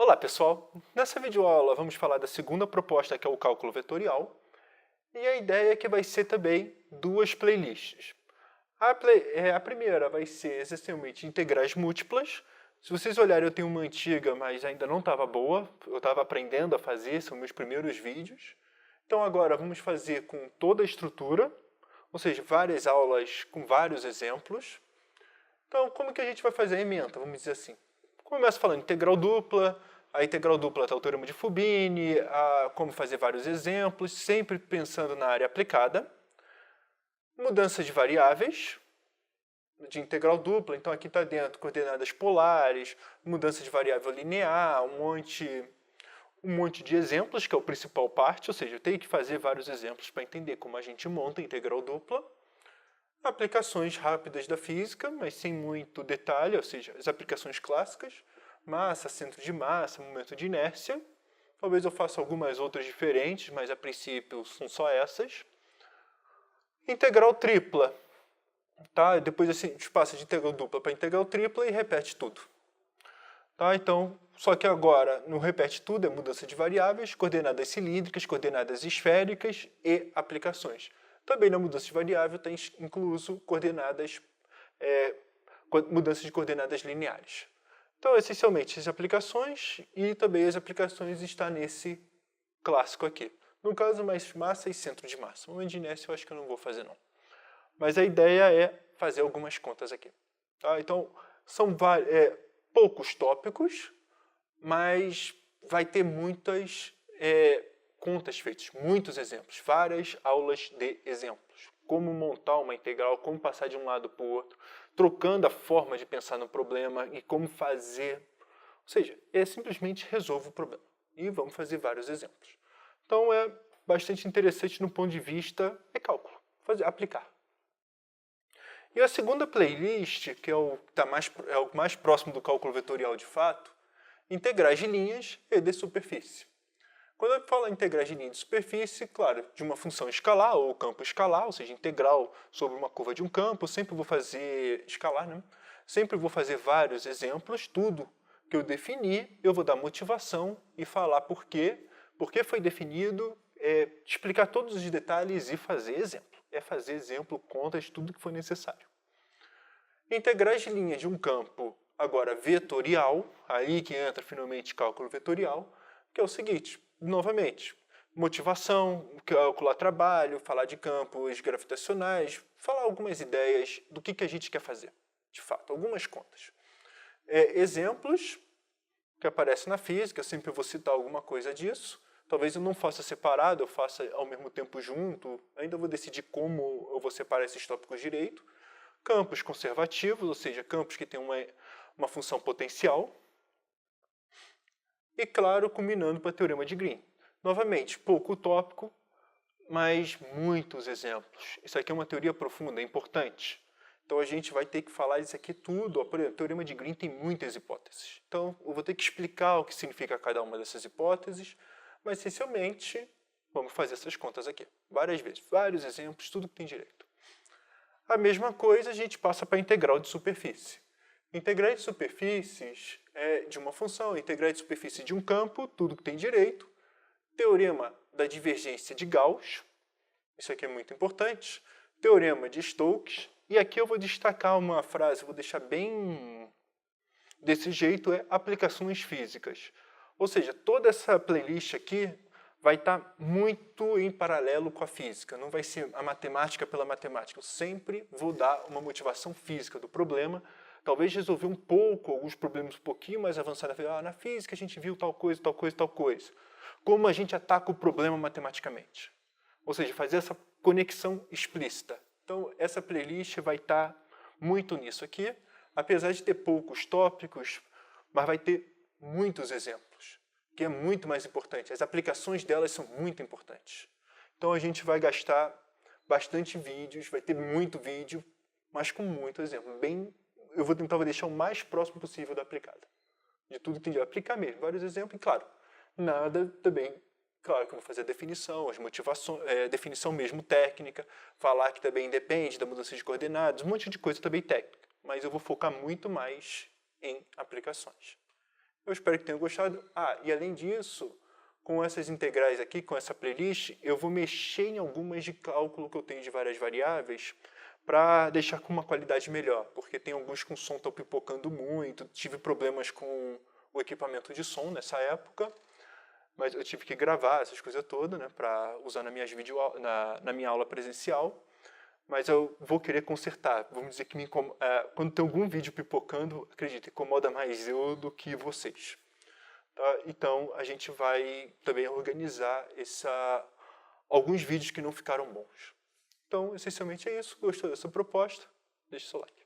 Olá pessoal, nessa videoaula vamos falar da segunda proposta, que é o cálculo vetorial, e a ideia é que vai ser também duas playlists. A primeira vai ser essencialmente integrais múltiplas. Se vocês olharem, eu tenho uma antiga, mas ainda não estava boa, eu estava aprendendo a fazer, são meus primeiros vídeos. Então agora vamos fazer com toda a estrutura, ou seja, várias aulas com vários exemplos. Então, como que a gente vai fazer a ementa, vamos dizer assim? Começa falando integral dupla, a integral dupla está o teorema de Fubini, como fazer vários exemplos, sempre pensando na área aplicada. Mudança de variáveis, de integral dupla, então aqui está dentro coordenadas polares, mudança de variável linear, um monte de exemplos, que é a principal parte, ou seja, eu tenho que fazer vários exemplos para entender como a gente monta a integral dupla. Aplicações rápidas da física, mas sem muito detalhe, ou seja, as aplicações clássicas, massa, centro de massa, momento de inércia. Talvez eu faça algumas outras diferentes, mas a princípio são só essas. Integral tripla. Tá? Depois assim, a gente passa de integral dupla para integral tripla e repete tudo. Tá? Então, só que agora não repete tudo, é mudança de variáveis, coordenadas cilíndricas, coordenadas esféricas e aplicações. Também na mudança de variável tem incluso mudança de coordenadas lineares. Então, essencialmente, as aplicações e também as aplicações estão nesse clássico aqui. No caso, mais massa e centro de massa. Momento de inércia eu acho que eu não vou fazer, não. Mas a ideia é fazer algumas contas aqui. Tá? Então, são poucos tópicos, mas vai ter muitas contas feitas, muitos exemplos, várias aulas de exemplos. Como montar uma integral, como passar de um lado para o outro, trocando a forma de pensar no problema e como fazer. Ou seja, simplesmente resolve o problema. E vamos fazer vários exemplos. Então é bastante interessante no ponto de vista de cálculo, aplicar. E a segunda playlist, que é o mais próximo do cálculo vetorial de fato, integrais de linhas e de superfície. Quando eu falo integrais de linha de superfície, claro, de uma função escalar ou campo escalar, ou seja, integral sobre uma curva de um campo, sempre vou fazer escalar, né? Sempre vou fazer vários exemplos, tudo que eu definir, eu vou dar motivação e falar por que foi definido, explicar todos os detalhes e fazer exemplo. É fazer exemplo, contas, tudo que for necessário. Integrais de linha de um campo, agora vetorial, aí que entra finalmente cálculo vetorial, que é o seguinte, novamente, motivação, calcular trabalho, falar de campos gravitacionais, falar algumas ideias do que a gente quer fazer, de fato, algumas contas. Exemplos que aparecem na física, eu sempre vou citar alguma coisa disso. Talvez eu não faça separado, eu faça ao mesmo tempo junto, ainda vou decidir como eu vou separar esses tópicos direito. Campos conservativos, ou seja, campos que têm uma função potencial. E, claro, culminando para o teorema de Green. Novamente, pouco tópico, mas muitos exemplos. Isso aqui é uma teoria profunda, é importante. Então a gente vai ter que falar isso aqui tudo. Por exemplo, o teorema de Green tem muitas hipóteses. Então eu vou ter que explicar o que significa cada uma dessas hipóteses, mas essencialmente vamos fazer essas contas aqui. Várias vezes, vários exemplos, tudo que tem direito. A mesma coisa a gente passa para a integral de superfície. Integrais de superfícies de uma função, integrais de superfície de um campo, tudo que tem direito. Teorema da divergência de Gauss, isso aqui é muito importante. Teorema de Stokes, e aqui eu vou destacar uma frase, vou deixar bem desse jeito, aplicações físicas. Ou seja, toda essa playlist aqui vai estar muito em paralelo com a física, não vai ser a matemática pela matemática. Eu sempre vou dar uma motivação física do problema, talvez resolver um pouco, alguns problemas um pouquinho mais avançados. Na física a gente viu tal coisa, tal coisa, tal coisa. Como a gente ataca o problema matematicamente. Ou seja, fazer essa conexão explícita. Então, essa playlist vai estar muito nisso aqui, apesar de ter poucos tópicos, mas vai ter muitos exemplos, que é muito mais importante. As aplicações delas são muito importantes. Então, a gente vai gastar bastante vídeos, vai ter muito vídeo, mas com muito exemplo. Eu vou tentar deixar o mais próximo possível da aplicada. De tudo que tem de aplicar mesmo. Vários exemplos, e claro, nada também. Claro que eu vou fazer a definição, as motivações, definição mesmo técnica, falar que também depende da mudança de coordenadas, um monte de coisa também técnica. Mas eu vou focar muito mais em aplicações. Eu espero que tenham gostado. E além disso, com essas integrais aqui, com essa playlist, eu vou mexer em algumas de cálculo que eu tenho de várias variáveis para deixar com uma qualidade melhor, porque tem alguns com som estão pipocando muito, tive problemas com o equipamento de som nessa época, mas eu tive que gravar essas coisas todas, né, para usar na minha aula presencial, mas eu vou querer consertar. Vamos dizer que quando tem algum vídeo pipocando, acredita, incomoda mais eu do que vocês. Tá? Então, a gente vai também organizar alguns vídeos que não ficaram bons. Então, essencialmente é isso. Gostou dessa proposta? Deixe seu like.